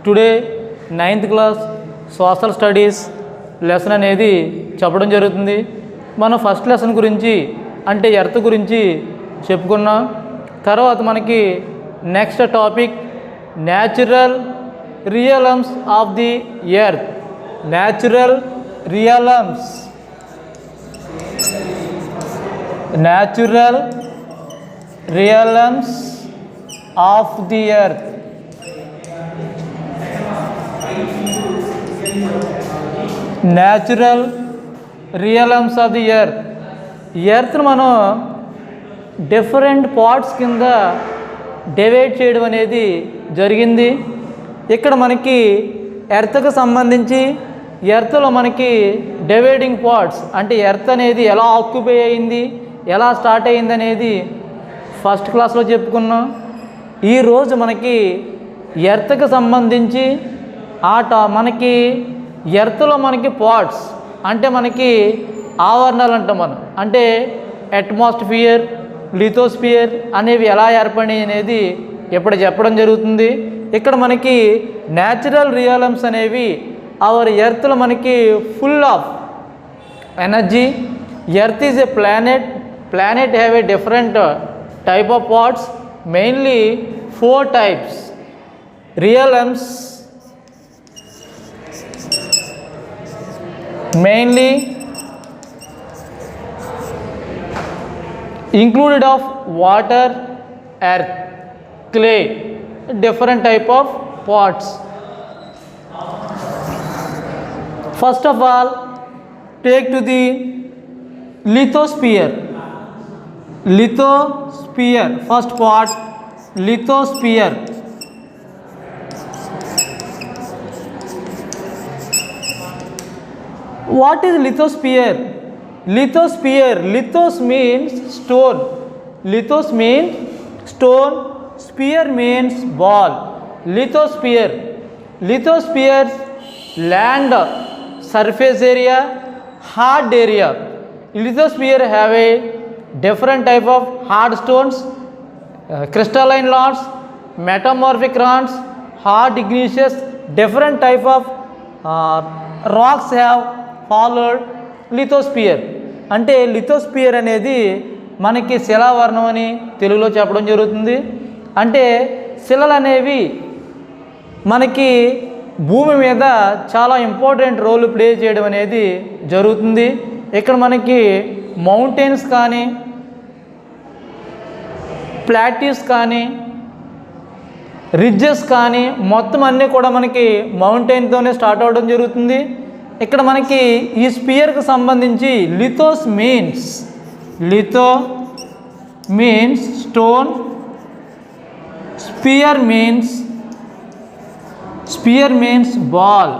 Today 9th class social studies lesson అనేది చెప్పడం జరుగుతుంది. మనం ఫస్ట్ లెసన్ గురించి అంటే ఎర్త్ గురించి చెప్పుకున్నాం. తర్వాత మనకి next topic natural realms of the earth. Natural realms of the earth. Natural realms of the earth. ఎర్త్ను మనం డిఫరెంట్ పార్ట్స్ కింద డివైడ్ చేయడం అనేది జరిగింది. ఇక్కడ మనకి ఎర్త్కు సంబంధించి ఎర్త్లో మనకి డివైడింగ్ పార్ట్స్ అంటే ఎర్త్ అనేది ఎలా ఆక్యుపై అయింది, ఎలా స్టార్ట్ అయింది అనేది ఫస్ట్ క్లాస్లో చెప్పుకున్నాం. ఈరోజు మనకి ఎర్త్కు సంబంధించి మనకి ఎర్త్లో మనకి పార్ట్స్ అంటే మనకి ఆవరణాలు అంటాం మనం, అంటే అట్మాస్ఫియర్, లిథోస్ఫియర్ అనేవి ఎలా ఏర్పడినాయి అనేది ఇప్పుడు చెప్పడం జరుగుతుంది. ఇక్కడ మనకి న్యాచురల్ రియలమ్స్ అనేవి అవర్ ఎర్త్లో మనకి full of energy. Earth is a planet have a different type of parts, mainly 4 types realms, mainly included of water, earth, clay, different type of parts. First of all, take to the lithosphere. First part, lithosphere. What is lithosphere? Lithos means stone. Sphere means ball. Lithosphere land surface area, hard area. Lithosphere have a different type of hard stones, crystalline rods, metamorphic rods, hard igneous, different type of rocks have followed lithosphere. అంటే lithosphere అనేది మనకి శిలావరణం అని తెలుగులో చెప్పడం జరుగుతుంది. అంటే శిలలు అనేవి మనకి భూమి మీద చాలా ఇంపార్టెంట్ రోల్ ప్లే చేయడం అనేది జరుగుతుంది. ఇక్కడ మనకి మౌంటైన్స్ కానీ, ప్లాటీస్ కానీ, రిడ్జెస్ కానీ మొత్తం అన్నీ కూడా మనకి మౌంటైన్తోనే స్టార్ట్ అవ్వడం జరుగుతుంది. ఇక్కడ మనకి ఈ స్పియర్కి సంబంధించి litho means stone, sphere means ball.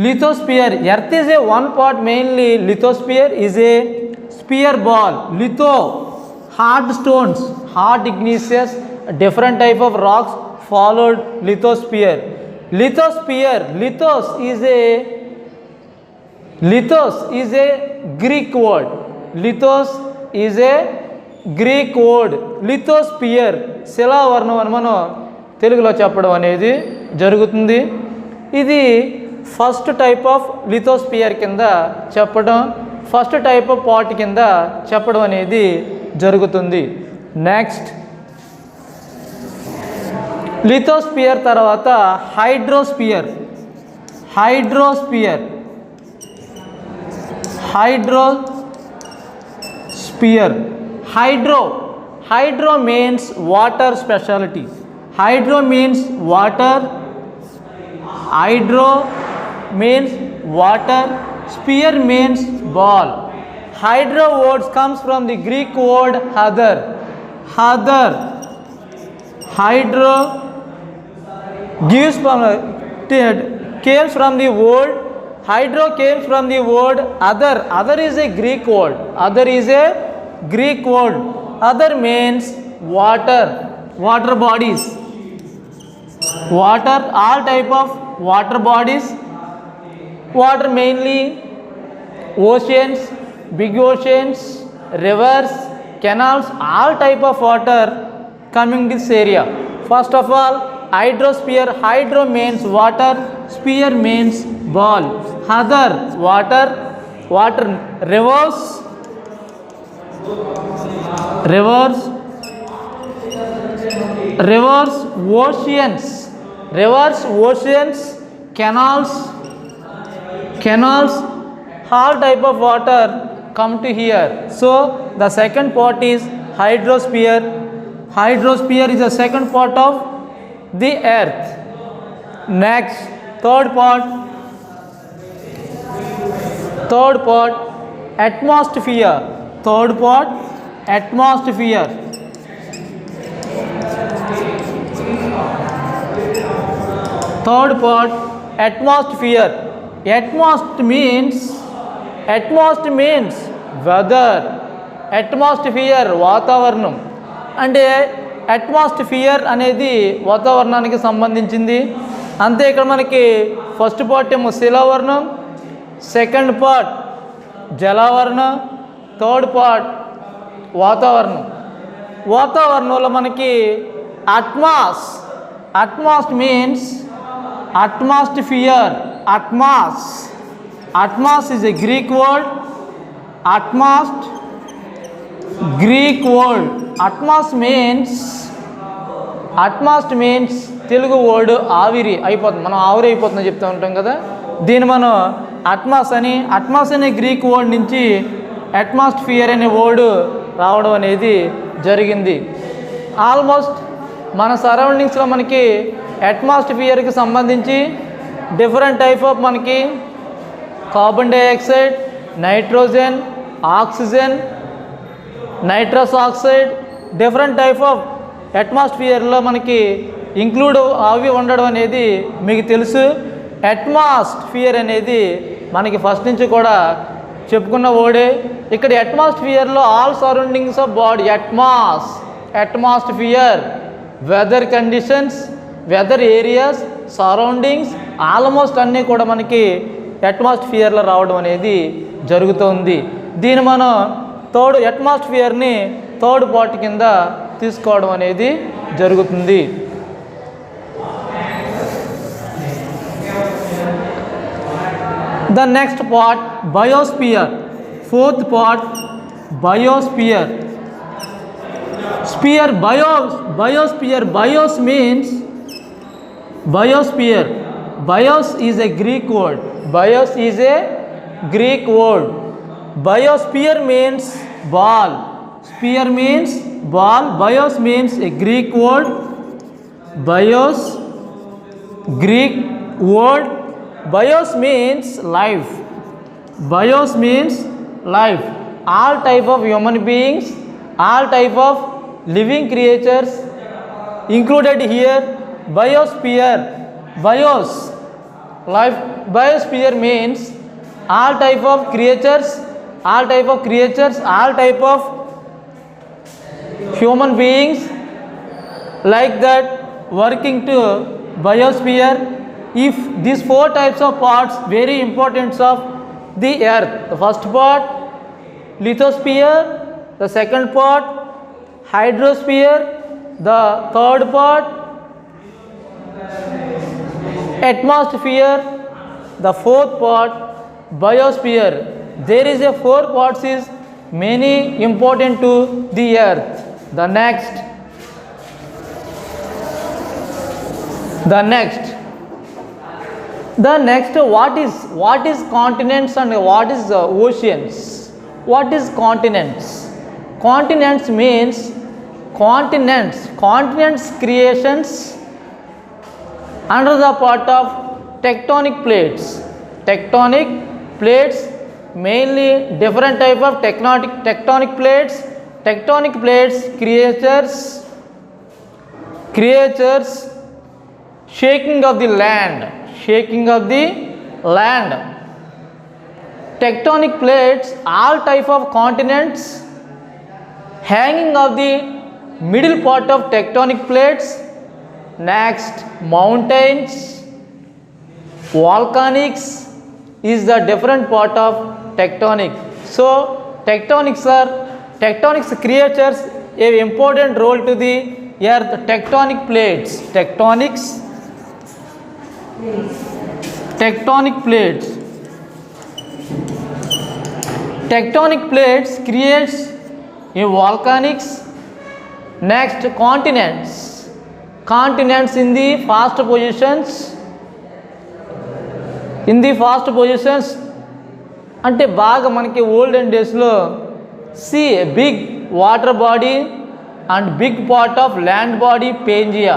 Lithosphere, earth is a one part, mainly lithosphere is a sphere ball. Hard stones, hard igneous, different type of rocks followed lithosphere. Lithos is a Greek word. Lithosphere శిలావరణం అని మనం తెలుగులో చెప్పడం అనేది జరుగుతుంది. ఇది first type of lithosphere కింద చెప్పడం, first type of part కింద చెప్పడం అనేది జరుగుతుంది. నెక్స్ట్ లిథోస్ఫియర్ తర్వాత hydrosphere. Hydro means water speciality. Hydro means water. Sphere means ball. Hydro words comes from the Greek word hadar. Hydro came from the word other. Other is a Greek word. Other means water bodies. All type of water bodies. Water mainly oceans, big oceans, rivers, canals, all type of water coming this area. First of all, hydrosphere. Hydro means water, sphere means ball. Other, water, water. Rivers, rivers, rivers, oceans, rivers, oceans, canals, canals, all type of water come to here. So the second part is hydrosphere. Hydrosphere is the second part of the earth. Next, third part, atmosphere. Third part, atmosphere. Third part, atmosphere. Atmosphere means weather. Atmosphere వాతావరణం. అంటే atmosphere అనేది వాతావరణానికి సంబంధించింది. అంతే ఇక్కడ మనకి first part ఏమో శిలావరణం, second part జలావరణం, third part వాతావరణం. వాతావరణంలో మనకి Atmos means atmosphere. Atmos is a Greek word. Atmos means Telugu word ఆవిరి అయిపోతుంది. మనం ఆవిరి అయిపోతుందని చెప్తూ ఉంటాం కదా, దీన్ని మనం అట్మాస్ అనే గ్రీక్ వర్డ్ నుంచి అట్మాస్ఫియర్ అనే వర్డ్ రావడం అనేది జరిగింది. ఆల్మోస్ట్ మన సరౌండింగ్స్లో మనకి అట్మాస్ఫియర్కి సంబంధించి డిఫరెంట్ టైప్ ఆఫ్ మనకి carbon dioxide, nitrogen, oxygen, nitrous oxide, different type of అట్మాస్ఫియర్లో మనకి ఇంక్లూడ్ అవి ఉండడం అనేది మీకు తెలుసు. అట్మాస్ఫియర్ అనేది మనకి ఫస్ట్ నుంచి కూడా చెప్పుకున్న వర్డే. ఇక్కడ అట్మాస్ఫియర్లో all surroundings of body, atmosphere, weather conditions, weather areas, surroundings almost అన్నీ కూడా మనకి అట్మాస్ఫియర్లో రావడం అనేది జరుగుతుంది. దీన్ని మనం అట్మాస్ఫియర్ని థర్డ్ పార్ట్ కింద తీసుకోవడం అనేది జరుగుతుంది. The next part, biosphere. Fourth part, biosphere. Biosphere. Bios means biosphere. Bios is a Greek word. Biosphere means ball. Sphere means ball. Bios means a Greek word. Greek word. Bios means life. All type of human beings, all type of living creatures included here. Biosphere. Biosphere means all type of creatures, all type of human beings like that working to biosphere. If these four types of parts very important of the earth. The first part lithosphere, the second part hydrosphere, the third part atmosphere, the fourth part biosphere. There is a four parts is many important to the earth. The next what is continents and what is oceans? What is continents? Continents means continents creations under the part of tectonic plates. Mainly different type of tectonic plates. Tectonic plates creatures shaking of the land. Tectonic plates, all type of continents hanging of the middle part of tectonic plates. Next, mountains, volcanics is the different part of tectonic. So tectonics creatures a important role to the earth? Tectonic plates. Tectonic plates. Tectonic plates creates a volcanics. Next, continents. Continents in the fast positions. In the fast positions అంటే బాగా మనకి olden డేస్లో sea big water body and big part of land body Pangaea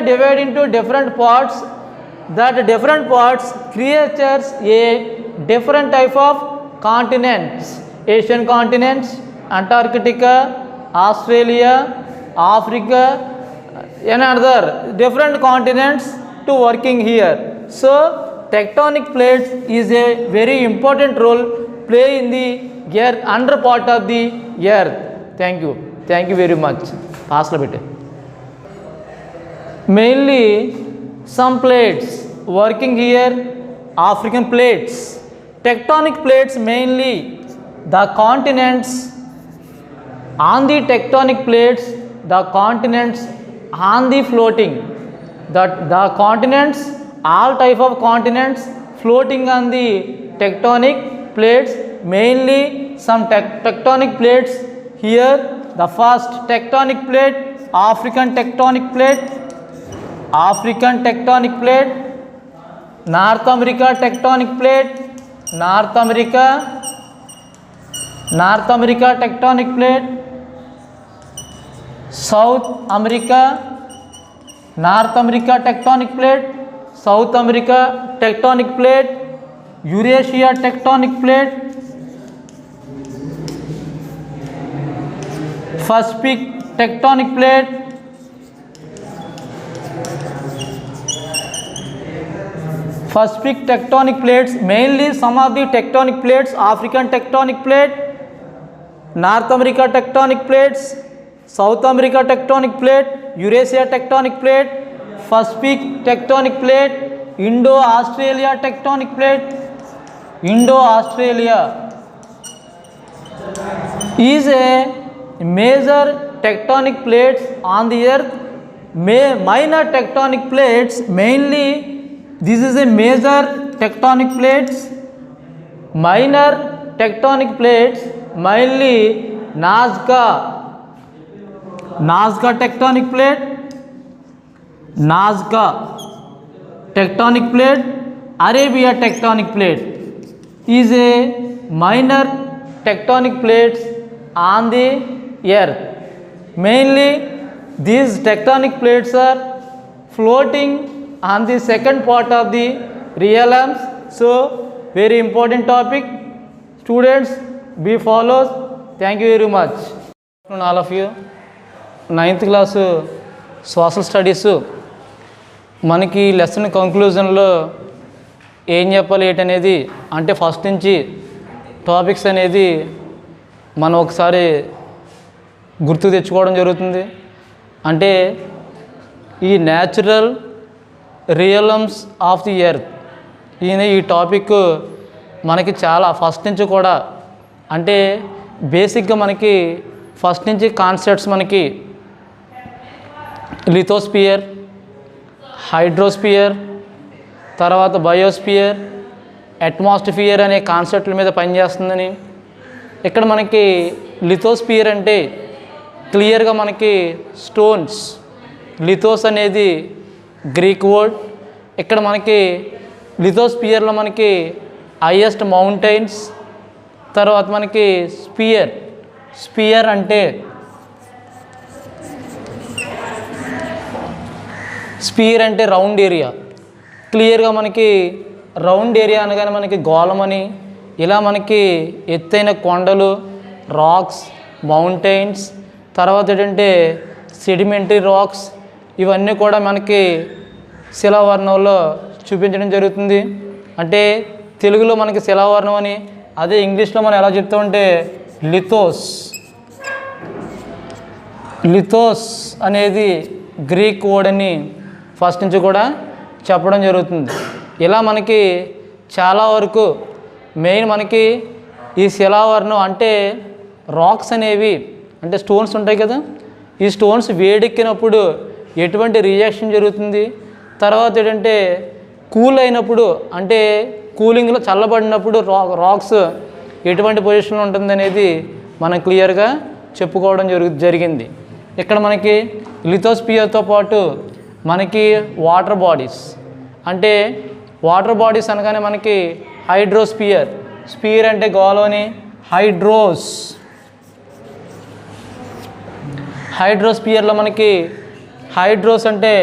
divide into different parts. That different parts creatures a different type of continents. Asian continents, Antarctica, Australia, Africa and other different continents to working here. So tectonic plates is a very important role play in the earth, under part of the earth. Thank you very much. Pass a bit. Mainly some plates working here, African plates. Tectonic plates mainly the continents. On the tectonic plates the continents on the floating, that the continents, all type of continents floating on the tectonic plates. Mainly some tectonic plates here. The first tectonic plate, African tectonic plate, North America tectonic plate, North America tectonic plate, South America, North America tectonic plate, South America tectonic plate, Eurasia tectonic plate, Pacific tectonic plate, Pacific tectonic plates. Mainly some of the tectonic plates, African tectonic plate, North America tectonic plates, South America tectonic plate, Eurasia tectonic plate, Pacific tectonic plate, Indo-Australia tectonic plate. Indo-Australia is a major tectonic plates on the earth. Minor tectonic plates, mainly this is a major tectonic plates. Minor tectonic plates, mainly Nazca tectonic plate, Arabia tectonic plate is a minor tectonic plates on the earth. Mainly these tectonic plates are floating on the second part of the realms. So very important topic, students, be follows. Thank you very much all of you. 9th class social studies మనకి lesson కంక్లూజన్లో ఏం చెప్పాలి ఏంటనేది, అంటే first నుంచి topics అనేది మనం ఒకసారి గుర్తు తెచ్చుకోవడం జరుగుతుంది. అంటే ఈ natural realms of the earth ఈ టాపిక్ మనకి చాలా ఫస్ట్ నుంచి కూడా, అంటే బేసిక్గా మనకి ఫస్ట్ నుంచి కాన్సెప్ట్స్ మనకి లిథోస్పియర్, హైడ్రోస్పియర్, తర్వాత బయోస్పియర్, అట్మాస్ఫియర్ అనే కాన్సెప్ట్ల మీద పనిచేస్తుందని. ఇక్కడ మనకి లిథోస్పియర్ అంటే క్లియర్గా మనకి స్టోన్స్, లిథోస్ అనేది గ్రీక్ వర్డ్. ఇక్కడ మనకి లిథోస్పియర్లో మనకి హైయెస్ట్ మౌంటైన్స్, తర్వాత మనకి స్పియర్ అంటే రౌండ్ ఏరియా. క్లియర్గా మనకి రౌండ్ ఏరియా అనగానే మనకి గోళమని, ఇలా మనకి ఎత్తైన కొండలు, రాక్స్, మౌంటైన్స్, తర్వాత ఏంటంటే సెడిమెంటరీ రాక్స్, ఇవన్నీ కూడా మనకి శిలావర్ణంలో చూపించడం జరుగుతుంది. అంటే తెలుగులో మనకి శిలావర్ణం అని, అదే ఇంగ్లీష్లో మనం ఎలా చెప్తామంటే లిథోస్ అనేది గ్రీక్ వర్డ్ అని ఫస్ట్ నుంచి కూడా చెప్పడం జరుగుతుంది. ఇలా మనకి చాలా వరకు మెయిన్ మనకి ఈ శిలావర్ణం అంటే రాక్స్ అనేవి అంటే స్టోన్స్ ఉంటాయి కదా, ఈ స్టోన్స్ వేడెక్కినప్పుడు ఎటువంటి రియాక్షన్ జరుగుతుంది, తర్వాత ఏంటంటే కూల్ అయినప్పుడు అంటే కూలింగ్లో చల్లబడినప్పుడు రాక్స్ ఎటువంటి పొజిషన్లో ఉంటుంది అనేది మనం క్లియర్గా చెప్పుకోవడం జరిగింది. ఇక్కడ మనకి లిథోస్పియర్తో పాటు మనకి వాటర్ బాడీస్, అంటే వాటర్ బాడీస్ అనగానే మనకి హైడ్రోస్పియర్, స్పియర్ అంటే గోలోని, హైడ్రోస్పియర్లో మనకి హైడ్రోస్ అంటే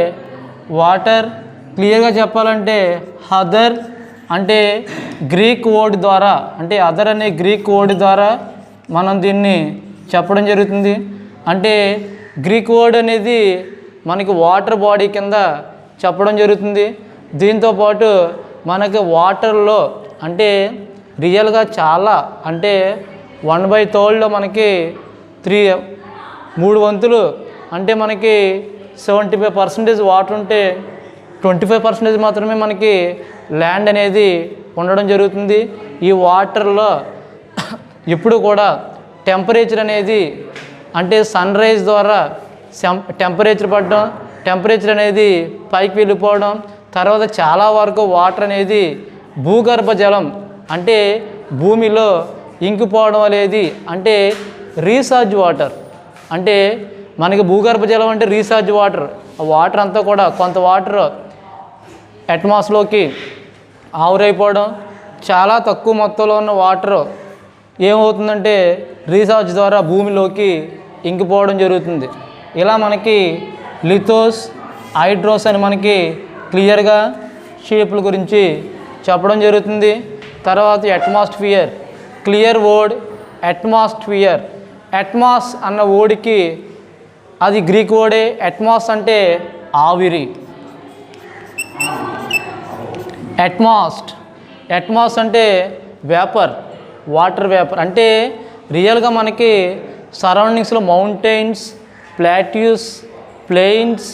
వాటర్, క్లియర్గా చెప్పాలంటే అదర్ అంటే గ్రీక్ వర్డ్ ద్వారా, అంటే అదర్ అనే గ్రీక్ వర్డ్ ద్వారా మనం దీన్ని చెప్పడం జరుగుతుంది. అంటే గ్రీక్ వర్డ్ అనేది మనకి వాటర్ బాడీ కింద చెప్పడం జరుగుతుంది. దీంతోపాటు మనకి వాటర్లో అంటే రియల్గా చాలా అంటే 1/3 మనకి 3 వంతులు అంటే మనకి 75% వాటర్ ఉంటే 25% మాత్రమే మనకి ల్యాండ్ అనేది ఉండడం జరుగుతుంది. ఈ వాటర్లో ఎప్పుడు కూడా టెంపరేచర్ అనేది అంటే సన్ రైజ్ ద్వారా టెంపరేచర్ పడడం, టెంపరేచర్ అనేది పైకి వెళ్ళిపోవడం, తర్వాత చాలా వరకు వాటర్ అనేది భూగర్భ జలం అంటే భూమిలో ఇంకిపోవడం అనేది అంటే రీఛార్జ్ వాటర్, అంటే మనకి భూగర్భ జలం అంటే రీఛార్జ్ వాటర్, ఆ వాటర్ అంతా కూడా కొంత వాటర్ అట్మాస్లోకి ఆవిరైపోవడం, చాలా తక్కువ మొత్తంలో ఉన్న వాటర్ ఏమవుతుందంటే రీఛార్జ్ ద్వారా భూమిలోకి ఇంకిపోవడం జరుగుతుంది. ఇలా మనకి లిథోస్, హైడ్రోస్ అని మనకి క్లియర్గా షేపుల గురించి చెప్పడం జరుగుతుంది. తర్వాత atmosphere, clear word atmosphere. Atmos అన్న వర్డ్కి అది గ్రీక్ వర్డే. అట్మాస్ అంటే ఆవిరి, అట్మాస్ అంటే వేపర్, వాటర్ వేపర్. అంటే రియల్గా మనకి సరౌండింగ్స్లో మౌంటైన్స్, ప్లాట్యూస్, ప్లెయిన్స్,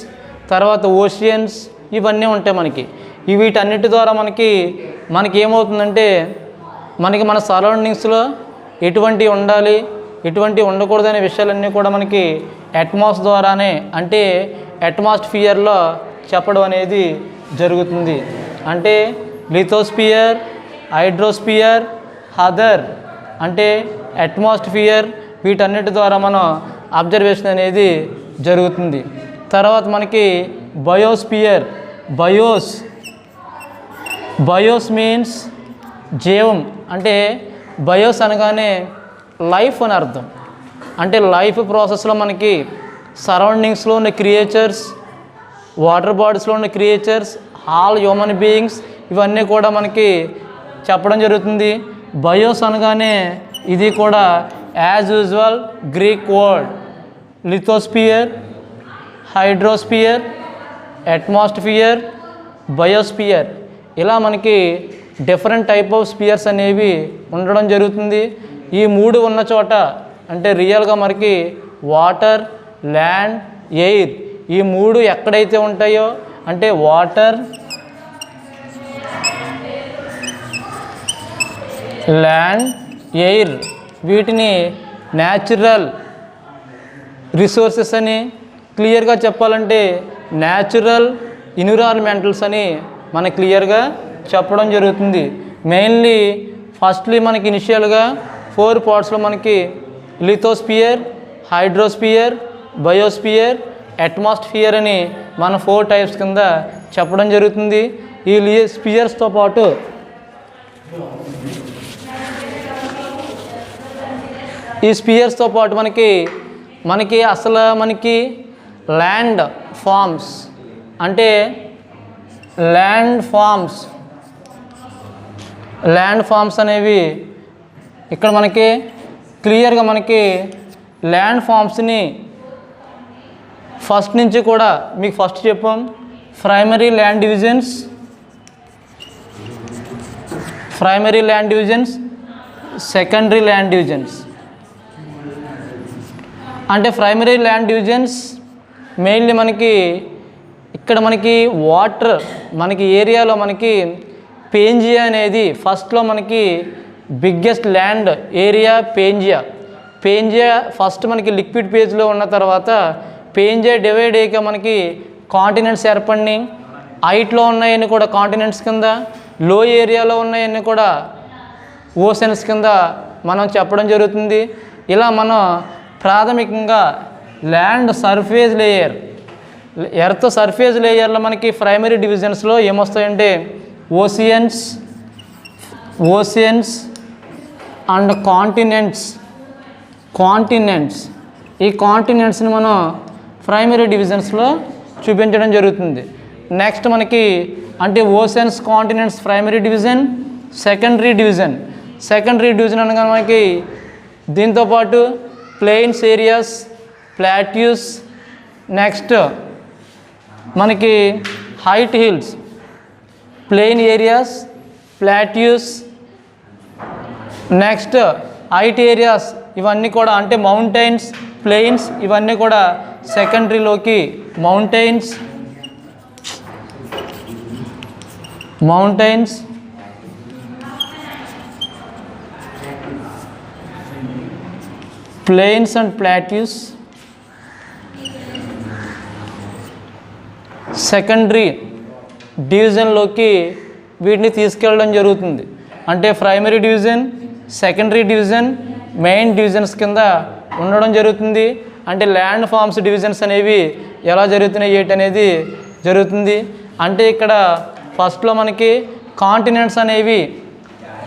తర్వాత ఓషియన్స్ ఇవన్నీ ఉంటాయి మనకి. వీటన్నిటి ద్వారా మనకి ఏమవుతుందంటే మనకి మన సరౌండింగ్స్లో ఎటువంటి ఉండాలి, ఎటువంటి ఉండకూడదు అనే విషయాలన్నీ కూడా మనకి అట్మాస్ ద్వారానే అంటే అట్మాస్ఫియర్లో చెప్పడం అనేది జరుగుతుంది. అంటే లిథోస్పియర్, హైడ్రోస్పియర్, అదర్ అంటే అట్మాస్ఫియర్, వీటన్నిటి ద్వారా మనం అబ్జర్వేషన్ అనేది జరుగుతుంది. తర్వాత మనకి బయోస్పియర్. బయోస్ మీన్స్ జీవం, అంటే బయోస్ అనగానే లైఫ్ అని అర్థం. అంటే లైఫ్ ప్రాసెస్లో మనకి సరౌండింగ్స్లో ఉన్న క్రియేచర్స్, వాటర్ బాడీస్లో ఉన్న క్రియేచర్స్, ఆల్ హ్యూమన్ బీయింగ్స్ ఇవన్నీ కూడా మనకి చెప్పడం జరుగుతుంది. బయోస్ అనగానే ఇది కూడా as usual Greek word lithosphere, hydrosphere, atmosphere, biosphere. ఇలా మనకి డిఫరెంట్ టైప్ ఆఫ్ స్పియర్స్ అనేవి ఉండడం జరుగుతుంది. ఈ 3 ఉన్న చోట అంటే రియల్గా మనకి వాటర్, ల్యాండ్, ఎయిర్ ఈ 3 ఎక్కడైతే ఉంటాయో అంటే వాటర్, ల్యాండ్, ఎయిర్ వీటిని న్యాచురల్ రిసోర్సెస్ అని, క్లియర్గా చెప్పాలంటే న్యాచురల్ ఎన్విరాన్మెంటల్స్ అని మనకి క్లియర్గా చెప్పడం జరుగుతుంది. మెయిన్లీ ఫస్ట్లీ మనకి ఇనిషియల్గా 4 పార్ట్స్లో మనకి లిథోస్పియర్, హైడ్రోస్పియర్, బయోస్పియర్, అట్మాస్ఫియర్ అని మన 4 టైప్స్ కింద చెప్పడం జరుగుతుంది. ఈ స్పియర్స్తో పాటు మనకి అసలు మనకి ల్యాండ్ ఫామ్స్ అంటే ల్యాండ్ ఫామ్స్ అనేవి ఇక్కడ మనకి క్లియర్గా మనకి ల్యాండ్ ఫామ్స్ని ఫస్ట్ నుంచి కూడా మీకు ఫస్ట్ చెప్పాం. Primary land divisions, secondary land divisions. అంటే ప్రైమరీ ల్యాండ్ డివిజన్స్ మెయిన్లీ మనకి ఇక్కడ మనకి వాటర్ మనకి ఏరియాలో మనకి పేంజియా అనేది ఫస్ట్లో మనకి బిగ్గెస్ట్ ల్యాండ్ ఏరియా పేంజియా. పేంజియా ఫస్ట్ మనకి లిక్విడ్ పేజ్లో ఉన్న తర్వాత పేంజియా డివైడ్ అయ్యాక మనకి కాంటినెంట్స్ ఏర్పడినాయి. హైట్లో ఉన్నాయన్నీ కూడా కాంటినెంట్స్ కింద, లో ఏరియాలో ఉన్నాయన్నీ కూడా ఓషన్స్ కింద మనం చెప్పడం జరుగుతుంది. ఇలా మనం ప్రాథమికంగా land surface layer, earth surface లేయర్లో మనకి ప్రైమరీ డివిజన్స్లో ఏమొస్తాయంటే ఓషియన్స్ అండ్ కాంటినెంట్స్. ఈ కాంటినెంట్స్ని మనం ప్రైమరీ డివిజన్స్లో చూపించడం జరుగుతుంది. నెక్స్ట్ మనకి అంటే oceans, continents primary division. Secondary division అనగా మనకి దీంతోపాటు ప్లెయిన్స్ ఏరియాస్, ప్లాట్యూస్, నెక్స్ట్ మనకి height hills, plain areas, plateaus, next height areas, ఇవన్నీ కూడా అంటే మౌంటైన్స్, ప్లెయిన్స్, ఇవన్నీ కూడా సెకండరీలోకి mountains, plains and plateaus secondary డివిజన్లోకి వీటిని తీసుకెళ్ళడం జరుగుతుంది. అంటే primary division, secondary division, main divisions కింద ఉండడం జరుగుతుంది. అంటే ల్యాండ్ ఫార్మ్స్ డివిజన్స్ అనేవి ఎలా జరుగుతున్నాయి ఏంటి అనేది జరుగుతుంది. అంటే ఇక్కడ ఫస్ట్లో మనకి కాంటినెంట్స్ అనేవి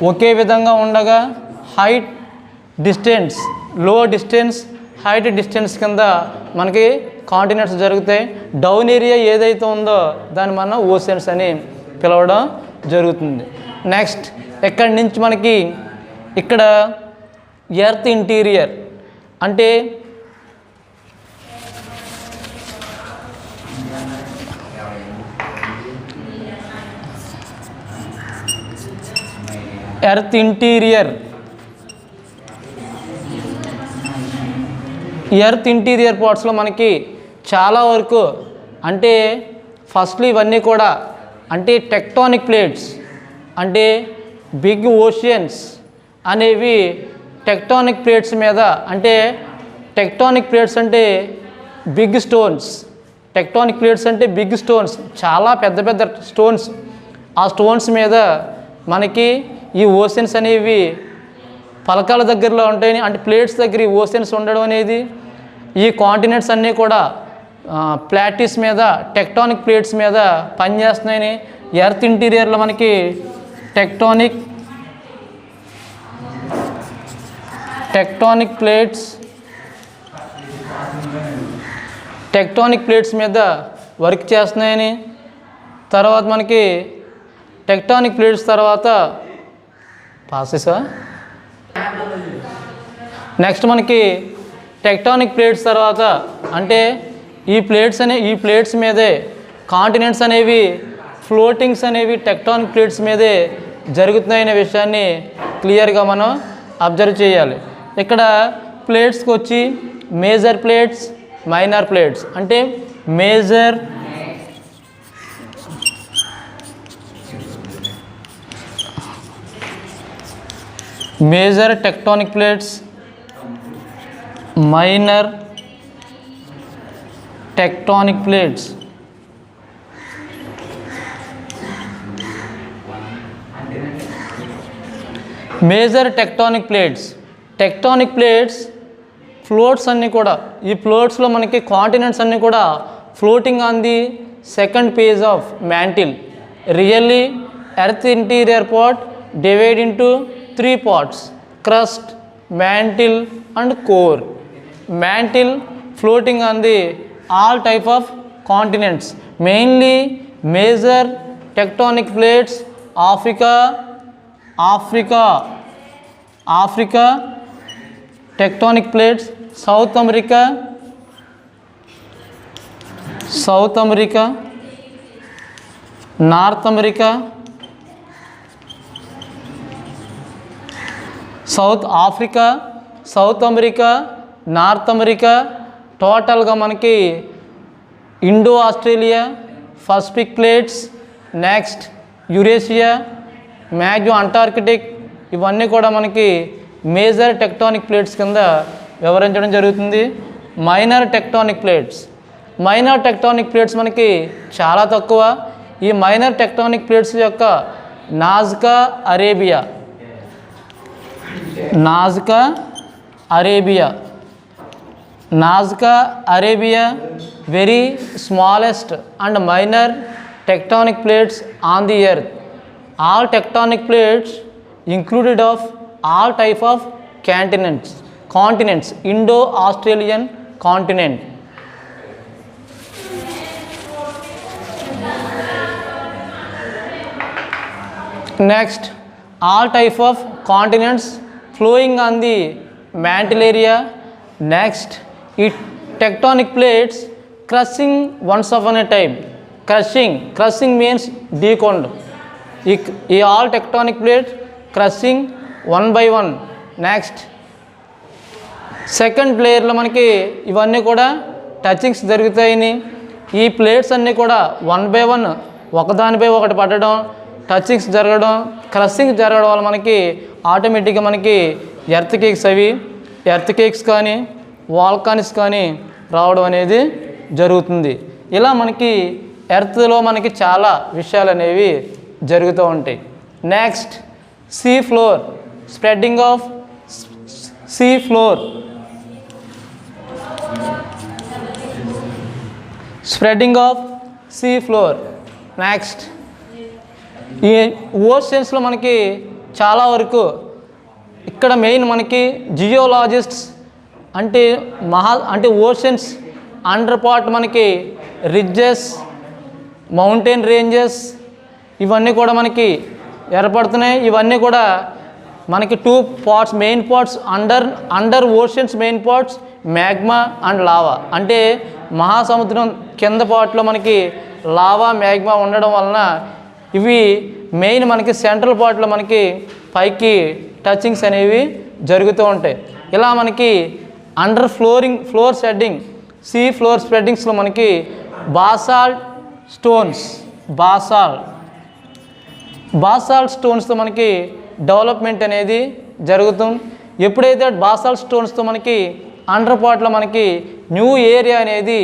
ఒకే విధంగా ఉండగా హైట్ డిస్టెన్స్, లో డిస్టెన్స్, హైట్ డిస్టెన్స్ కింద మనకి కాంటినెంట్స్ జరుగుతాయి. డౌన్ ఏరియా ఏదైతే ఉందో దాన్ని మనం ఓషన్స్ అని పిలవడం జరుగుతుంది. నెక్స్ట్ ఇక్కడి నుంచి మనకి ఇక్కడ ఎర్త్ ఇంటీరియర్ అంటే ఎర్త్ ఇంటీరియర్ పార్ట్స్లో మనకి చాలా వరకు అంటే ఫస్ట్లో ఇవన్నీ కూడా అంటే టెక్టానిక్ ప్లేట్స్ అంటే బిగ్ ఓషియన్స్ అనేవి టెక్టానిక్ ప్లేట్స్ మీద అంటే టెక్టానిక్ ప్లేట్స్ అంటే బిగ్ స్టోన్స్, చాలా పెద్ద పెద్ద స్టోన్స్. ఆ స్టోన్స్ మీద మనకి ఈ ఓషన్స్ అనేవి పలకాల దగ్గరలో ఉంటాయని అంటే ప్లేట్స్ దగ్గర ఈ ఓషన్స్ ఉండడం అనేది ఈ కాంటినెంట్స్ అన్నీ కూడా ప్లాటీస్ మీద టెక్టానిక్ ప్లేట్స్ మీద పనిచేస్తున్నాయని ఎర్త్ ఇంటీరియర్లో మనకి టెక్టానిక్ ప్లేట్స్ మీద వర్క్ చేస్తున్నాయని, తర్వాత మనకి టెక్టానిక్ ప్లేట్స్ తర్వాత నెక్స్ట్ మనకి టెక్టానిక్ ప్లేట్స్ తర్వాత అంటే ఈ ప్లేట్స్ మీదే కాంటినెంట్స్ అనేవి ఫ్లోటింగ్స్ అనేవి టెక్టానిక్ ప్లేట్స్ మీదే జరుగుతున్నాయనే విషయాన్ని క్లియర్గా మనం అబ్జర్వ్ చేయాలి. ఇక్కడ ప్లేట్స్కి వచ్చి మేజర్ ప్లేట్స్, మైనర్ ప్లేట్స్ అంటే major tectonic plates, minor tectonic plates. Major tectonic plates floats అన్నీ కూడా ఈ ఫ్లోట్స్లో మనకి కాంటినెంట్స్ అన్నీ కూడా floating on the second page of mantle. Really earth interior part divide into 3 parts: crust, mantle and core. Mantle floating on the all type of continents, mainly major tectonic plates, Africa tectonic plates, South America, North America, South America, North America, టోటల్గా మనకి Indo Australia, Pacific plates, next Eurasia, మ్యాగ్నో Antarctic, ఇవన్నీ కూడా మనకి major tectonic plates కింద వివరించడం జరుగుతుంది. Minor tectonic plates. Minor tectonic plates మనకి చాలా తక్కువ. ఈ మైనర్ టెక్టానిక్ ప్లేట్స్ యొక్క Nazca Arabia, Nazca Arabia, Nazca Arabia very smallest and minor tectonic plates on the earth. All tectonic plates included of all type of continents, Indo-Australian continent. Next, all type of continents flowing on the mantle area. Next, it tectonic plates crushing once upon a time. Crushing means decount. All tectonic plates crushing one by one. Next, second లేయర్లో మనకి ఇవన్నీ కూడా touchings జరుగుతాయని, ఈ plates అన్నీ కూడా one by one ఒకదానిపై ఒకటి పడడం, టచింగ్స్ జరగడం, క్రషింగ్ జరగడం వల్ల మనకి ఆటోమేటిక్గా మనకి ఎర్త్ కేక్స్ కానీ వాల్కానిక్స్ కానీ రావడం అనేది జరుగుతుంది. ఇలా మనకి ఎర్త్లో మనకి చాలా విషయాలు అనేవి జరుగుతూ ఉంటాయి. Next, sea floor, spreading of sea floor, spreading of sea floor. Next, ఈ ఓషన్స్లో మనకి చాలా వరకు ఇక్కడ మెయిన్ మనకి జియోలాజిస్ట్స్ అంటే ఓషన్స్ అండర్ పార్ట్ మనకి రిడ్జెస్, మౌంటైన్ రేంజెస్ ఇవన్నీ కూడా మనకి ఏర్పడుతున్నాయి. ఇవన్నీ కూడా మనకి two parts, main parts under oceans main parts magma and lava. అంటే మహాసముద్రం కింద పార్ట్లో మనకి లావా మ్యాగ్మా ఉండడం వలన ఇవి మెయిన్ మనకి సెంట్రల్ పార్ట్లో మనకి పైకి టచింగ్స్ అనేవి జరుగుతూ ఉంటాయి. ఇలా మనకి under floor spreading, sea floor స్ప్రెడ్డింగ్స్లో మనకి బాసాల్ట్ స్టోన్స్తో మనకి డెవలప్మెంట్ అనేది జరుగుతుంది. ఎప్పుడైతే బాసాల్ట్ స్టోన్స్తో మనకి అండర్ పార్ట్లో మనకి న్యూ ఏరియా అనేది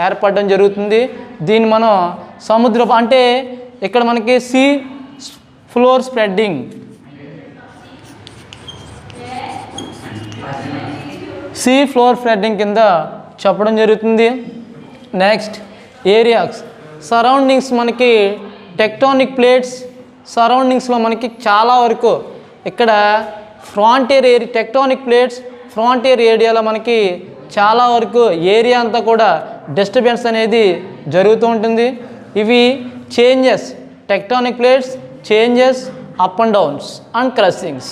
ఏర్పడడం జరుగుతుంది. దీన్ని మనం సముద్రపు అంటే ఇక్కడ మనకి sea floor spreading, sea floor spreading కింద చెప్పడం జరుగుతుంది. నెక్స్ట్, ఏరియాస్ సరౌండింగ్స్ మనకి టెక్టానిక్ ప్లేట్స్ సరౌండింగ్స్లో మనకి చాలా వరకు ఇక్కడ టెక్టానిక్ ప్లేట్స్ ఫ్రాంటియర్ ఏరియాలో మనకి చాలా వరకు ఏరియా అంతా కూడా డిస్టర్బెన్స్ అనేది జరుగుతూ ఉంటుంది. ఇవి tectonic plates changes up and downs and crushings.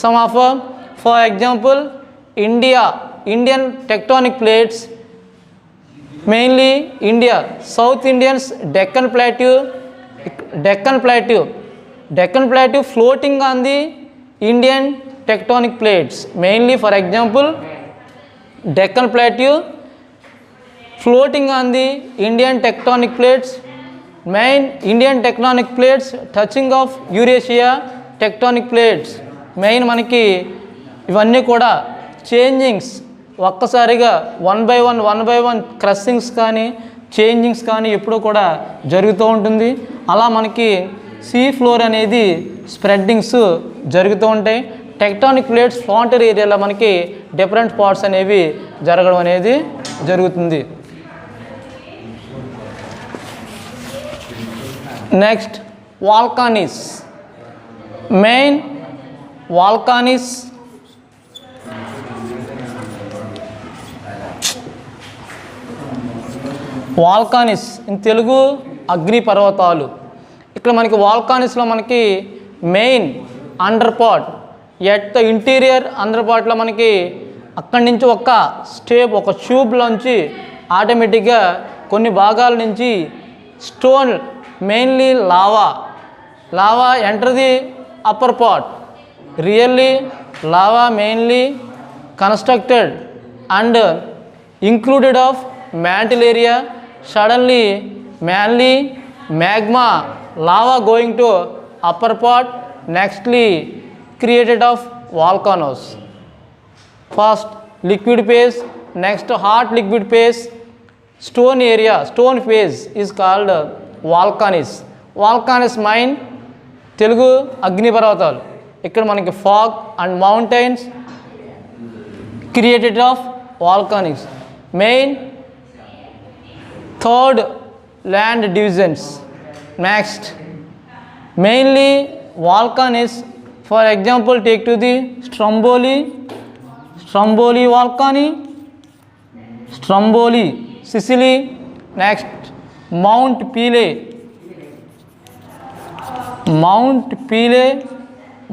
Some of, for example, Indian tectonic plates, mainly India, South Indians, Deccan Plateau floating on the Indian tectonic plates. Mainly, for example, Deccan Plateau floating on the Indian tectonic plates. Main Indian tectonic plates touching of Eurasia tectonic plates. Main మనకి ఇవన్నీ కూడా changings ఒక్కసారిగా one by one క్రషింగ్స్ కానీ changings కానీ ఎప్పుడూ కూడా జరుగుతూ ఉంటుంది. అలా మనకి సీ ఫ్లోర్ అనేది స్ప్రెడ్డింగ్స్ జరుగుతూ ఉంటాయి. టెక్టానిక్ ప్లేట్స్ ఫ్రాంటియర్ ఏరియాలో మనకి డిఫరెంట్ పార్ట్స్ అనేవి జరగడం అనేది జరుగుతుంది. Next, volcanics. Main volcanics in Telugu అగ్నిపర్వతాలు. ఇక్కడ మనకి వాల్కానిక్స్లో మనకి main under part at the interior under పార్ట్లో మనకి అక్కడి నుంచి ఒక ట్యూబ్లోంచి ఆటోమేటిక్గా కొన్ని భాగాల నుంచి stone mainly lava enter the upper part. Really, lava mainly constructed and included of mantle area. Suddenly, mainly magma, lava going to upper part. Nextly, created of volcanoes. First liquid phase, next hot liquid phase, stone area, stone phase is called volcanics. Volcanics mine Telugu అగ్నిపర్వతాలు. ఇక్కడ మనకి fog and mountains created of volcanics. Main third land divisions. Next mainly volcanics, for example take to the Stromboli volcano, Stromboli Sicily. Next Mount Pelee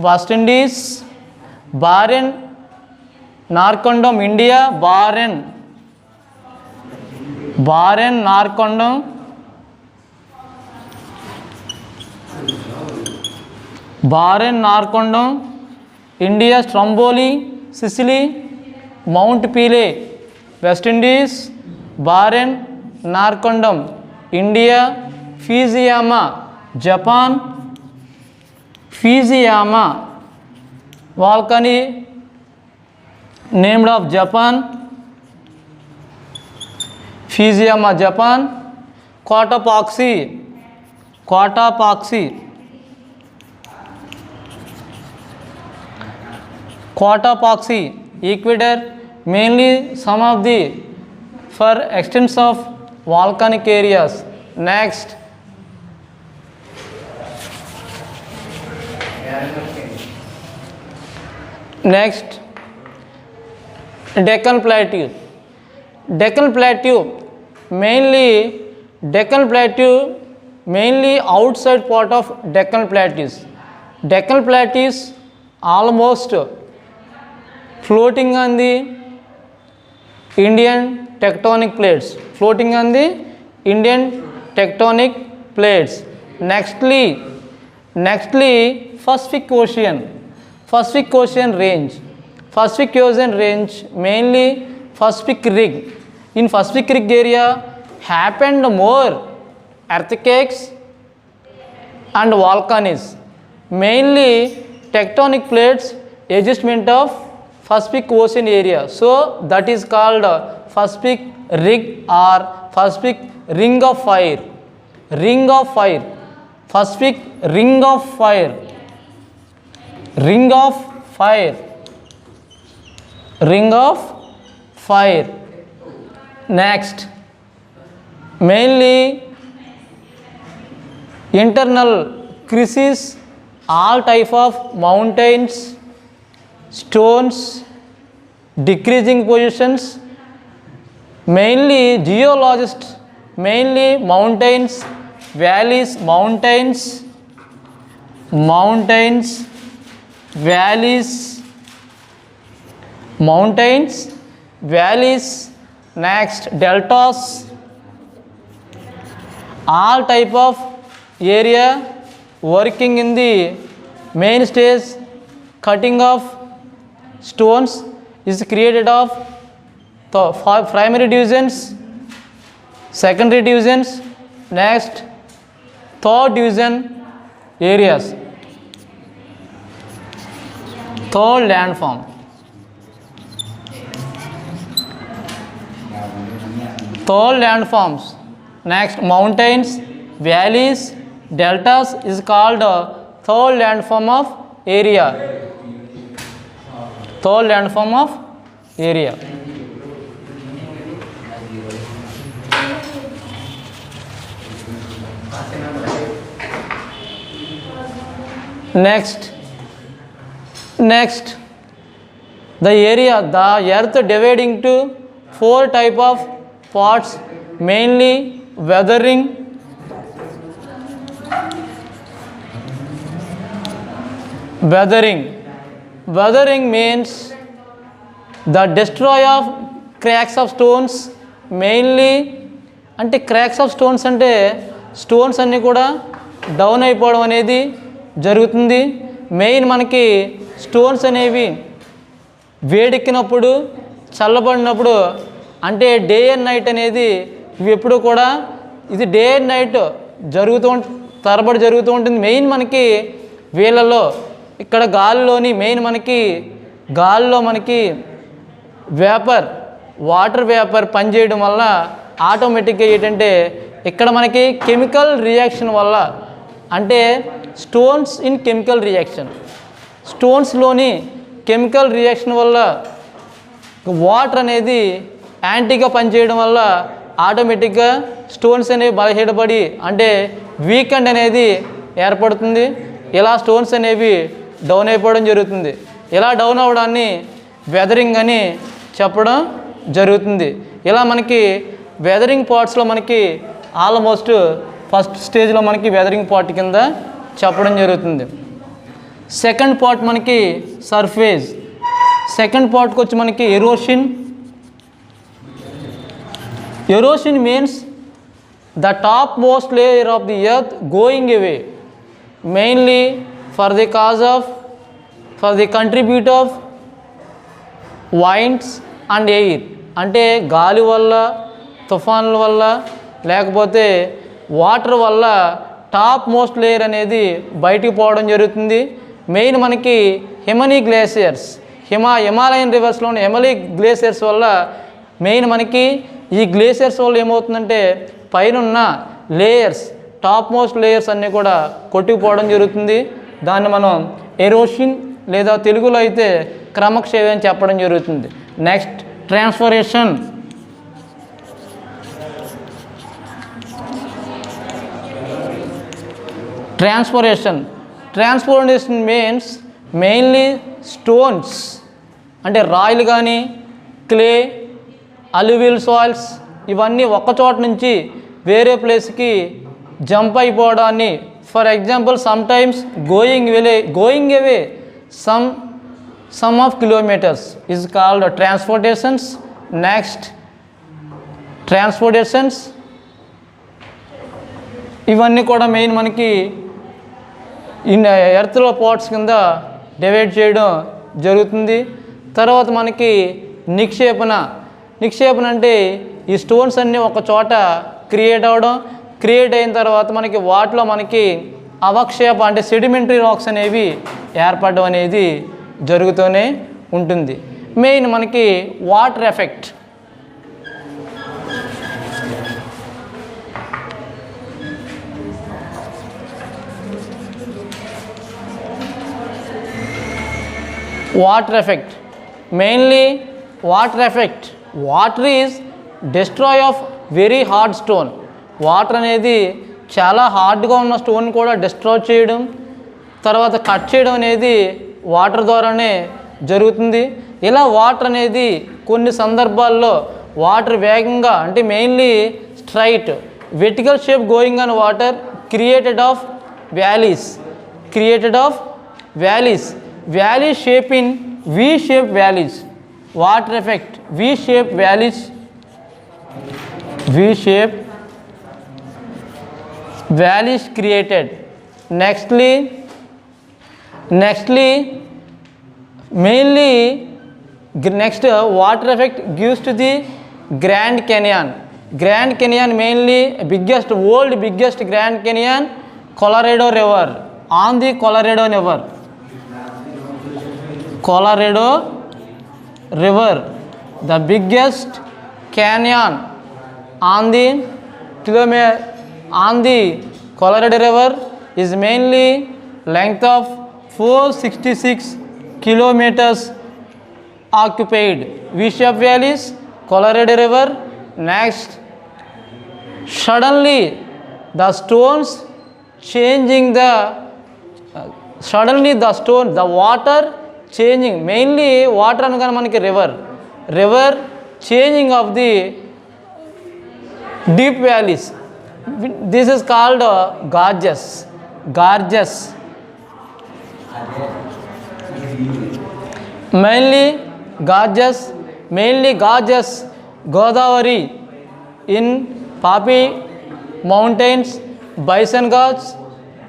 West Indies, Barren Narcondam India, Barren Narcondam India, Stromboli Sicily, Mount Pelee West Indies, Barren Narcondam India, Fujiyama Japan, Fujiyama volcano named of Japan, Fujiyama Japan. Cotopaxi Ecuador, mainly some of the for extents of volcanic areas. Next Deccan Plateau, mainly outside part of Deccan Plateaus almost floating on the Indian tectonic plates. Nextly Pacific Ocean range, mainly Pacific Rig. In Pacific Rig area happened more earthquakes and volcanoes, mainly tectonic plates adjustment of Pacific Ocean area, so that is called Pacific Rig or Pacific Ring of Fire. Pacific Ring of Fire. Next mainly internal crises, all type of mountains, stones, decreasing positions, mainly geologists, mainly mountains, valleys, valleys. Next deltas, all type of area working in the main stage. Cutting of stones is created of the primary divisions, secondary divisions. Next third division areas, third landform. Next mountains, valleys, deltas is called third landform of area. Next the earth dividing to 4 type of parts, mainly weathering, means the destroy of cracks of stones, mainly అంటే cracks of stones అంటే stones అన్నీ కూడా down అయిపోవడం అనేది జరుగుతుంది. Main మనకి stones అనేవి వేడెక్కినప్పుడు చల్లబడినప్పుడు అంటే డే అండ్ నైట్ అనేది ఇవి ఎప్పుడు కూడా ఇది డే అండ్ నైట్ తరబడి జరుగుతూ ఉంటుంది. మెయిన్ మనకి వీళ్ళలో ఇక్కడ గాలిలోని మెయిన్ మనకి గాలిలో మనకి వేపర్ వాటర్ వేపర్ పనిచేయడం వల్ల ఆటోమేటిక్గా ఏంటంటే ఇక్కడ మనకి కెమికల్ రియాక్షన్ వల్ల అంటే స్టోన్స్ ఇన్ కెమికల్ రియాక్షన్ స్టోన్స్లోని కెమికల్ రియాక్షన్ వల్ల వాటర్ అనేది యాంటీగా పనిచేయడం వల్ల ఆటోమేటిక్గా స్టోన్స్ అనేవి బలహీనపడి అంటే వీకెండ్ అనేది ఏర్పడుతుంది. ఇలా స్టోన్స్ అనేవి డౌన్ అయిపోవడం జరుగుతుంది. ఇలా డౌన్ అవ్వడాన్ని వెదరింగ్ అని చెప్పడం జరుగుతుంది. ఇలా మనకి వెదరింగ్ పార్ట్స్లో మనకి ఆల్మోస్ట్ ఫస్ట్ స్టేజ్లో మనకి వెదరింగ్ పార్ట్ కింద చెప్పడం జరుగుతుంది. సెకండ్ పార్ట్ మనకి సర్ఫేస్. సెకండ్ పార్ట్కి వచ్చి మనకి erosion. Erosion means the top most layer of the earth going away mainly for the contribute of winds and air అంటే గాలి వల్ల తుఫాన్ల వల్ల లేకపోతే వాటర్ వల్ల టాప్ మోస్ట్ లేయర్ అనేది బయటికి పోవడం జరుగుతుంది. మెయిన్ మనకి హిమనీ గ్లేసియర్స్ హిమాలయన్ రివర్స్లోని హిమలీ గ్లేసియర్స్ వల్ల మెయిన్ మనకి ఈ గ్లేసియర్స్ వల్ల ఏమవుతుందంటే పైన లేయర్స్ టాప్ మోస్ట్ లేయర్స్ అన్నీ కూడా కొట్టుకుపోవడం జరుగుతుంది. దాన్ని మనం ఎరోషన్ లేదా తెలుగులో అయితే క్రమక్షయం అని చెప్పడం జరుగుతుంది. నెక్స్ట్ ట్రాన్స్ఫరేషన్. ట్రాన్స్ఫోర్మేషన్ మీన్స్ మెయిన్లీ స్టోన్స్ అంటే రాయిలు కానీ క్లే అల్యూవియల్ సాయిల్స్ ఇవన్నీ ఒక చోట నుంచి వేరే ప్లేస్కి జంప్ అయిపోవడాన్ని for example some times going away some of kilometres is called transportations. Next transportations ఇవన్నీ కూడా మెయిన్ మనకి ఎర్త్లో పార్ట్స్ కింద డివైడ్ చేయడం జరుగుతుంది. తర్వాత మనకి నిక్షేపణ అంటే ఈ స్టోన్స్ అన్నీ ఒక చోట క్రియేట్ అయిన తర్వాత మనకి వాటిలో మనకి అవక్షేప అంటే సెడిమెంటరీ రాక్స్ అనేవి ఏర్పడడం అనేది జరుగుతూనే ఉంటుంది. మెయిన్ మనకి water effect. Mainly water effect. Water is destroy of very hard stone. Water అనేది చాలా హార్డ్గా ఉన్న స్టోన్ కూడా డిస్ట్రాయ్ చేయడం తర్వాత కట్ చేయడం అనేది వాటర్ ద్వారానే జరుగుతుంది. ఇలా వాటర్ అనేది కొన్ని సందర్భాల్లో వాటర్ వేగంగా అంటే mainly straight vertical shape going on water created of valleys valley shape in V-shaped valleys. Water effect. V-shaped valleys created. Nextly mainly next water effect gives to the Grand Canyon mainly biggest Grand Canyon Colorado River on the Colorado River, the biggest canyon on the Colorado River is mainly length of 466 kilometers occupied. V-shaped valleys, Colorado River. Next, suddenly the water changing, mainly water అనగానే మనకి river changing of the deep valleys. This is called gorges. Mainly gorges Godavari in Papi Mountains, Bison Gorge,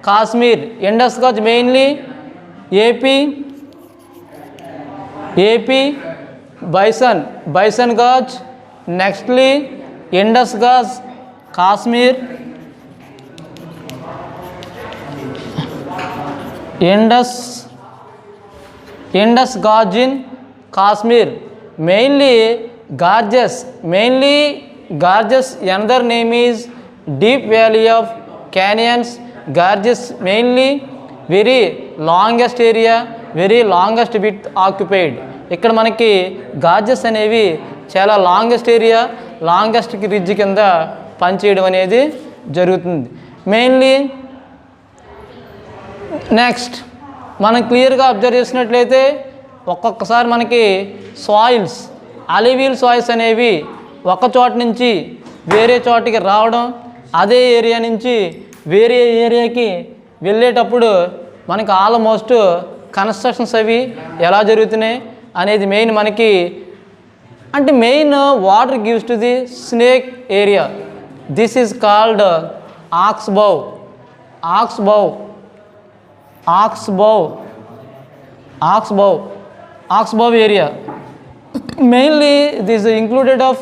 Kashmir, Indus Gorge mainly AP Bison Gorge. Nextly Indus Gorge, Kashmir. Indus Indus Gorge in Kashmir. Mainly gorges. Another name is deep valley of canyons. Gorges mainly very longest area, very longest bit occupied. ఇక్కడ మనకి Gorges అనేవి చాలా longest area, longest ridge కింద పనిచేయడం అనేది జరుగుతుంది. Mainly next మనం క్లియర్గా అబ్జర్వ్ చేసినట్లయితే ఒక్కొక్కసారి మనకి సాయిల్స్, అలివీల్ సాయిల్స్ అనేవి ఒక చోట నుంచి వేరే చోటికి రావడం, అదే ఏరియా నుంచి వేరే ఏరియాకి వెళ్ళేటప్పుడు మనకి ఆల్మోస్ట్ కన్స్ట్రక్షన్స్ అవి ఎలా జరుగుతున్నాయి అనేది మెయిన్ మనకి, అంటే main water gives to the snake area. This is called oxbow area. Mainly this is included of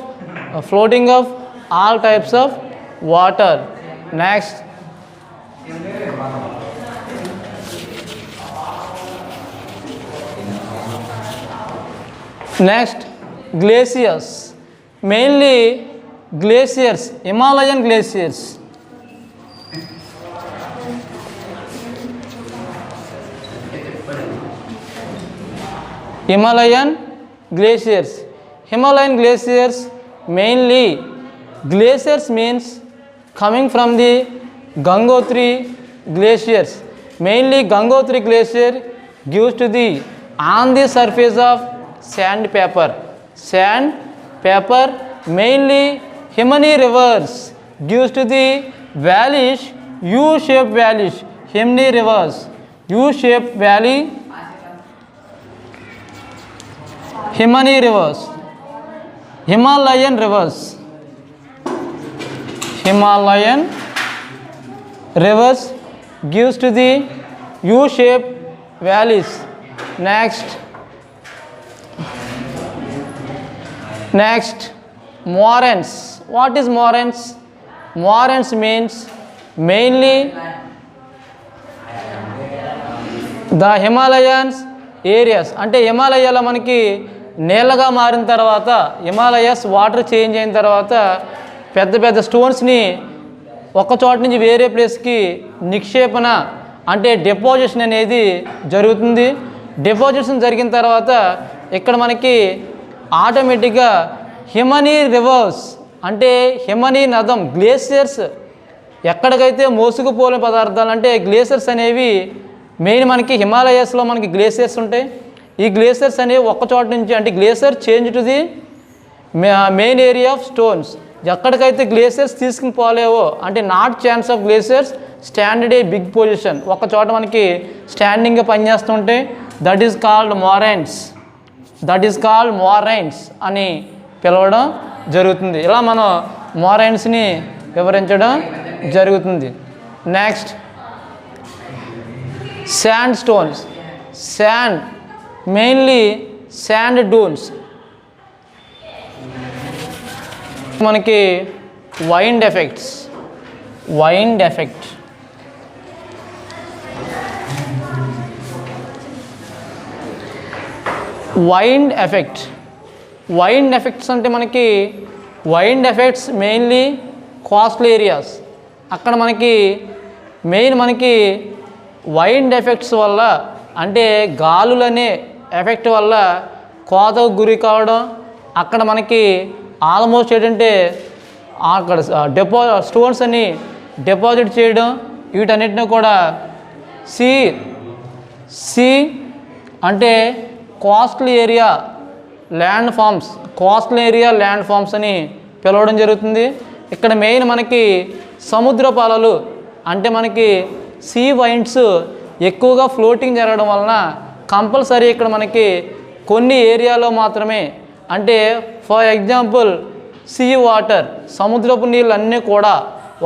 floating of all types of water. Next glaciers. Mainly glaciers, Himalayan glaciers. Himalayan glaciers mainly, glaciers means coming from the Gangotri glaciers. Mainly Gangotri glacier gives to the on the surface of sandpaper. Mainly Himani rivers gives to the valleys, U-shaped valleys. Himani rivers, U-shaped valley. Himalayan rivers gives to the U-shaped valleys. Next moraines. What is moraines? Moraines means mainly the Himalayas areas. అంటే హిమాలయాలో మనకి నేలగా మారిన తర్వాత, Himalayas water change అయిన తర్వాత పెద్ద పెద్ద స్టోన్స్ని ఒక చోట నుంచి వేరే ప్లేస్కి నిక్షేపణ అంటే డిపాజిషన్ అనేది జరుగుతుంది. డిపాజిషన్ జరిగిన తర్వాత ఇక్కడ మనకి ఆటోమేటిక్గా హిమనీ రివర్స్ అంటే హిమనీ నదం, గ్లేసియర్స్ ఎక్కడికైతే మోసుకుపోలేని పదార్థాలు అంటే గ్లేసియర్స్ అనేవి మెయిన్ మనకి హిమాలయస్లో మనకి గ్లేసియర్స్ ఉంటాయి. ఈ గ్లేసియర్స్ అనేవి ఒక్క చోట నుంచి అంటే glacier change to the main area of stones. ఎక్కడికైతే గ్లేసియర్స్ తీసుకుని పోలేవో అంటే not chance of glaciers standard a big position, ఒక్క చోట మనకి స్టాండింగ్గా పనిచేస్తుంటే దట్ ఈస్ కాల్డ్ మోరైన్స్ అని పిలవడం జరుగుతుంది. ఇలా మనం మోరైన్స్ని వివరించడం జరుగుతుంది. Next sand stones. Mainly sand Duns. మనకి వైండ్ ఎఫెక్ట్. వైండ్ ఎఫెక్ట్స్ అంటే మనకి wind effects mainly coastal areas. అక్కడ మనకి వైండ్ ఎఫెక్ట్స్ వల్ల అంటే గాలులనే ఎఫెక్ట్ వల్ల కోతకు గురి కావడం, అక్కడ మనకి ఆల్మోస్ట్ ఏంటంటే అక్కడ స్టోన్స్ అని డిపాజిట్ చేయడం, వీటన్నిటిని కూడా సీ అంటే కోస్టల్ ఏరియా ల్యాండ్ ఫామ్స్ అని పిలవడం జరుగుతుంది. ఇక్కడ మెయిన్ మనకి సముద్రపు అలలు అంటే మనకి సీ వైండ్స్ ఎక్కువగా ఫ్లోటింగ్ జరగడం వలన కంపల్సరీ ఇక్కడ మనకి కొన్ని ఏరియాలో మాత్రమే అంటే ఫర్ ఎగ్జాంపుల్ సీ వాటర్, సముద్రపు నీళ్ళు అన్నీ కూడా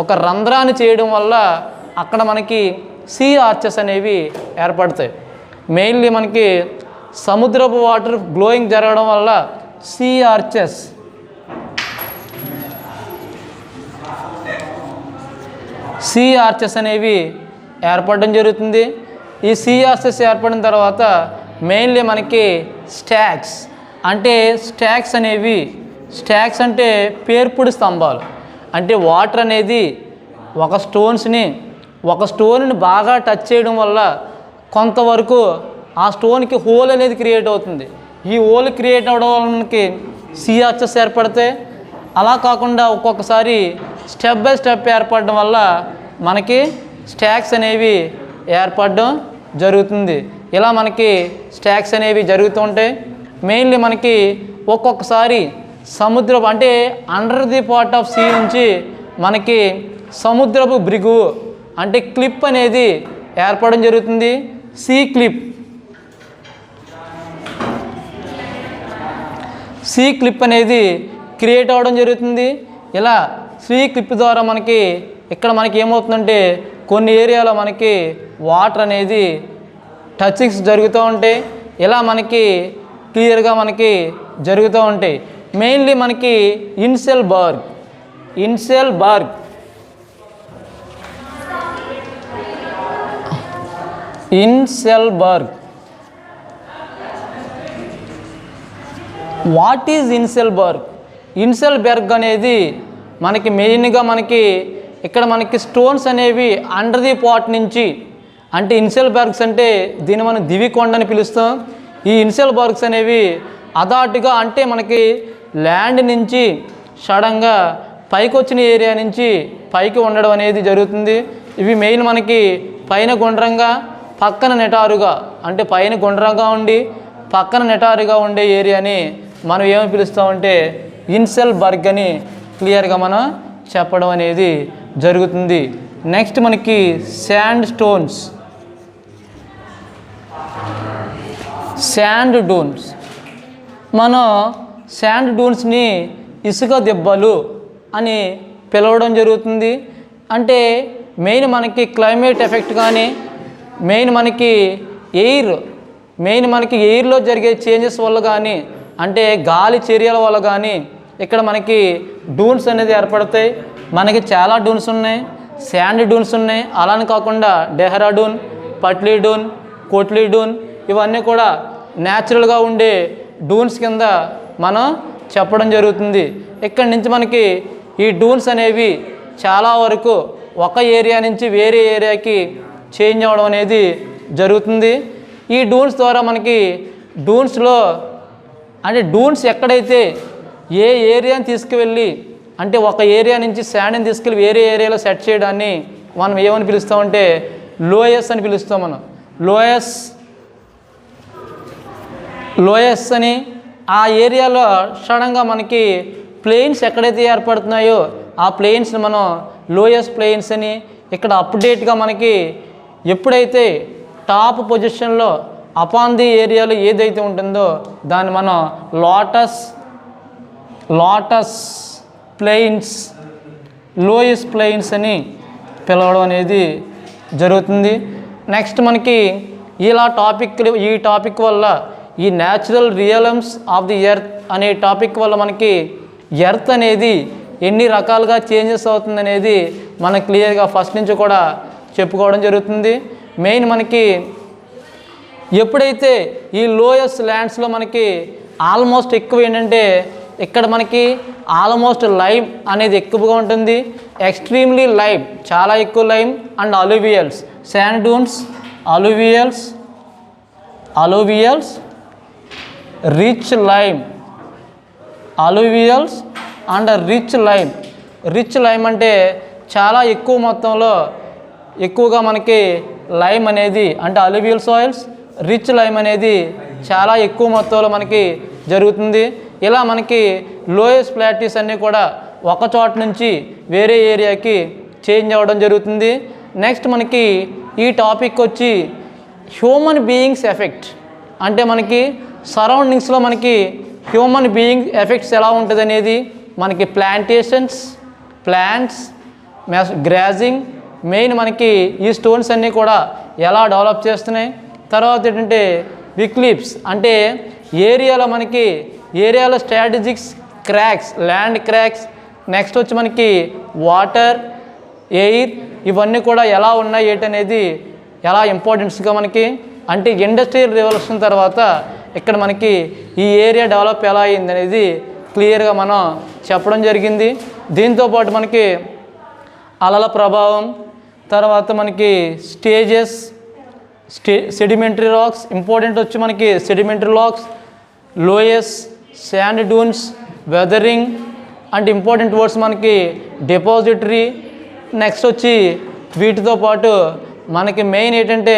ఒక రంధ్రాన్ని చేయడం వల్ల అక్కడ మనకి సీ ఆర్చెస్ అనేవి ఏర్పడతాయి. మెయిన్లీ మనకి సముద్రపు వాటర్ గ్లోయింగ్ జరగడం వల్ల సీ ఆర్చెస్ అనేవి ఏర్పడడం జరుగుతుంది. ఈ సీ ఆర్చెస్ ఏర్పడిన తర్వాత మెయిన్లీ మనకి స్టాక్స్ అనేవి స్టాక్స్ అంటే పేర్పుడు స్తంభాలు. అంటే వాటర్ అనేది ఒక స్టోన్ని బాగా టచ్ చేయడం వల్ల కొంతవరకు ఆ స్టోన్కి హోల్ అనేది క్రియేట్ అవుతుంది. ఈ హోల్ క్రియేట్ అవ్వడం వల్ల మనకి సీ ఆర్చెస్ ఏర్పడతాయి. అలా కాకుండా ఒక్కొక్కసారి స్టెప్ బై స్టెప్ ఏర్పడడం వల్ల మనకి స్టాక్స్ అనేవి ఏర్పడడం జరుగుతుంది. ఇలా మనకి స్టాక్స్ అనేవి జరుగుతూ ఉంటాయి. మెయిన్లీ మనకి ఒక్కొక్కసారి సముద్రపు అంటే under the part of sea నుంచి మనకి సముద్రపు బ్రిగు అంటే క్లిప్ అనేది ఏర్పడడం జరుగుతుంది. సీ క్లిప్ అనేది క్రియేట్ అవ్వడం జరుగుతుంది. ఇలా సీ క్లిప్ ద్వారా మనకి ఇక్కడ మనకి ఏమవుతుందంటే కొన్ని ఏరియాలో మనకి వాటర్ అనేది టచింగ్స్ జరుగుతూ ఉంటాయి. ఇలా మనకి క్లియర్గా మనకి జరుగుతూ ఉంటాయి. మెయిన్లీ మనకి ఇన్సెల్బర్గ్ వాట్ ఈజ్ ఇన్సెల్బర్గ్ అనేది మనకి మెయిన్గా మనకి ఇక్కడ మనకి స్టోన్స్ అనేవి అండర్ ది పాట్ నుంచి అంటే ఇన్సెల్బర్గ్స్ అంటే దీన్ని మనం దివికొండ అని పిలుస్తాం. ఈ ఇన్సెల్బర్గ్స్ అనేవి అదాటుగా అంటే మనకి ల్యాండ్ నుంచి సడన్గా పైకి వచ్చిన ఏరియా నుంచి పైకి ఉండడం అనేది జరుగుతుంది. ఇవి మెయిన్ మనకి పైన గుండ్రంగా పక్కన నిటారుగా అంటే పైన గుండ్రంగా ఉండి పక్కన నిటారుగా ఉండే ఏరియాని మనం ఏమని పిలుస్తామంటే ఇన్సెల్బర్గ్ అని క్లియర్గా మనం చెప్పడం అనేది జరుగుతుంది. నెక్స్ట్ మనకి శాండ్ డూన్స్. మనం శాండ్ డూన్స్ని ఇసుక దెబ్బలు అని పిలవడం జరుగుతుంది. అంటే మెయిన్ మనకి క్లైమేట్ ఎఫెక్ట్ కానీ మెయిన్ మనకి ఎయిర్లో జరిగే చేంజెస్ వల్ల కానీ అంటే గాలి చర్యల వల్ల కానీ ఇక్కడ మనకి డూన్స్ అనేది ఏర్పడతాయి. మనకి చాలా డూన్స్ ఉన్నాయి, శాండ్ డూన్స్ ఉన్నాయి. అలానే కాకుండా డెహ్రాడూన్, పట్లీ డూన్, కోట్లీ డూన్ ఇవన్నీ కూడా న్యాచురల్గా ఉండే డూన్స్ కింద మనం చెప్పడం జరుగుతుంది. ఇక్కడి నుంచి మనకి ఈ డూన్స్ అనేవి చాలా వరకు ఒక ఏరియా నుంచి వేరే ఏరియాకి చేంజ్ అవ్వడం అనేది జరుగుతుంది. ఈ డూన్స్ ద్వారా మనకి డూన్స్లో అంటే డూన్స్ ఎక్కడైతే ఏ ఏరియాని తీసుకువెళ్ళి అంటే ఒక ఏరియా నుంచి శాండ్ని తీసుకెళ్ళి వేరే ఏరియాలో సెట్ చేయడాన్ని మనం ఏమని పిలుస్తామంటే లోయస్ అని పిలుస్తాం. మనం లోయస్ అని ఆ ఏరియాలో సడన్గా మనకి ప్లెయిన్స్ ఎక్కడైతే ఏర్పడుతున్నాయో ఆ ప్లెయిన్స్ని మనం లోయస్ ప్లెయిన్స్ అని ఇక్కడ అప్డేట్గా మనకి ఎప్పుడైతే టాప్ పొజిషన్లో అపాన్ ది ఏరియాలో ఏదైతే ఉంటుందో దాన్ని మనం లోటస్ ప్లెయిన్స్, లోయస్ ప్లెయిన్స్ అని పిలవడం అనేది జరుగుతుంది. నెక్స్ట్ మనకి ఈ టాపిక్ వల్ల ఈ natural realms of the earth అనే టాపిక్ వల్ల మనకి ఎర్త్ అనేది ఎన్ని రకాలుగా చేంజెస్ అవుతుంది అనేది మనకు క్లియర్గా ఫస్ట్ నుంచి కూడా చెప్పుకోవడం జరుగుతుంది. మెయిన్ మనకి ఎప్పుడైతే ఈ లోయస్ ల్యాండ్స్లో మనకి ఆల్మోస్ట్ ఎక్కువ ఏంటంటే ఇక్కడ మనకి ఆల్మోస్ట్ లైమ్ అనేది ఎక్కువగా ఉంటుంది. ఎక్స్ట్రీమ్లీ లైమ్ చాలా ఎక్కువ lime and alluvials, sand dunes, alluvials, rich lime, alluvials and rich lime అంటే చాలా ఎక్కువ మొత్తంలో ఎక్కువగా మనకి లైమ్ అనేది అంటే అలూవియల్ సాయిల్స్, రిచ్ లైమ్ అనేది చాలా ఎక్కువ మొత్తంలో మనకి జరుగుతుంది. ఇలా మనకి లోయస్ ప్లాటీస్ అన్నీ కూడా ఒక చోట నుంచి వేరే ఏరియాకి చేంజ్ అవ్వడం జరుగుతుంది. నెక్స్ట్ మనకి ఈ టాపిక్ వచ్చి హ్యూమన్ బీయింగ్స్ ఎఫెక్ట్ అంటే మనకి సరౌండింగ్స్లో మనకి హ్యూమన్ బీయింగ్ ఎఫెక్ట్స్ ఎలా ఉంటుంది అనేది మనకి ప్లాంట్స్ గ్రాజింగ్ మెయిన్ మనకి ఈ స్టోన్స్ అన్నీ కూడా ఎలా డెవలప్ చేస్తున్నాయి. తర్వాత ఏంటంటే విక్లిప్స్ అంటే ఏరియాలో స్ట్రాటజిక్స్ క్రాక్స్, ల్యాండ్ క్రాక్స్. నెక్స్ట్ వచ్చి మనకి వాటర్, ఎయిర్ ఇవన్నీ కూడా ఎలా ఉన్నాయి ఏంటనేది ఎలా ఇంపార్టెన్స్గా మనకి అంటే ఇండస్ట్రియల్ రెవల్యూషన్ తర్వాత ఇక్కడ మనకి ఈ ఏరియా డెవలప్ ఎలా అయింది అనేది క్లియర్గా మనం చెప్పడం జరిగింది. దీంతోపాటు మనకి అలల ప్రభావం, తర్వాత మనకి స్టేజెస్, సెడిమెంటరీ రాక్స్, ఇంపార్టెంట్ వచ్చి మనకి sedimentary rocks, loess, sand dunes, weathering and important words మనకి డిపాజిటరీ. నెక్స్ట్ వచ్చి వీటితో పాటు మనకి మెయిన్ ఏంటంటే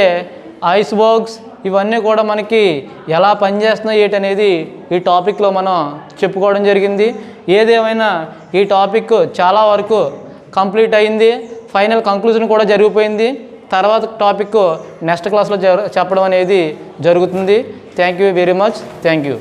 ఐస్బర్గ్స్, ఇవన్నీ కూడా మనకి ఎలా పనిచేస్తున్నాయి ఏంటనేది ఈ టాపిక్లో మనం చెప్పుకోవడం జరిగింది. ఏదేమైనా ఈ టాపిక్ చాలా వరకు కంప్లీట్ అయింది, ఫైనల్ కంక్లూజన్ కూడా జరిగిపోయింది. తర్వాత టాపిక్ నెక్స్ట్ క్లాస్లో చెప్పడం అనేది జరుగుతుంది. Thank you very much. Thank you.